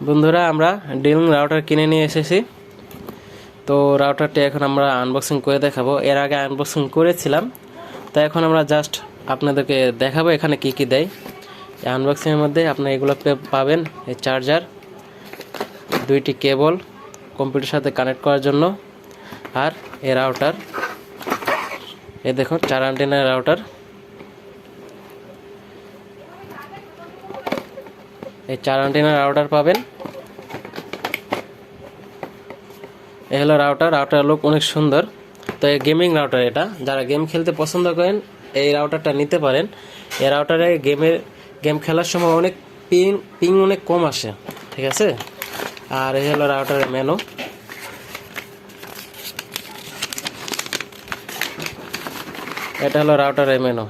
বন্ধুরা আমরা del router কিনে নিয়ে এসেছি। তো রাউটারটি এখন আমরা আনবক্সিং করে দেখাবো। এর আগে আনবক্সিং করেছিলাম, তাই এখন আমরা জাস্ট আপনাদেরকে দেখাবো এখানে কি কি দেয়। এই আনবক্সিংয়ের মধ্যে আপনি এগুলো পাবেন, এই চার্জার, দুইটি কেবল কম্পিউটারের সাথে কানেক্ট করার জন্য, আর এই রাউটার। এই দেখুন 4 অ্যান্টেনার রাউটার। এই 4 অ্যান্টেনার রাউটার পাবেন। এই হলো রাউটার লুক অনেক সুন্দর। তো এই গেমিং রাউটার, এটা যারা গেম খেলতে পছন্দ করেন এই রাউটারটা নিতে পারেন। এই রাউটারে গেম খেলার সময় অনেক পিং অনেক কম আসে, ঠিক আছে। আর এই হলো রাউটারের মেনু। এটা হলো রাউটারের মেনু।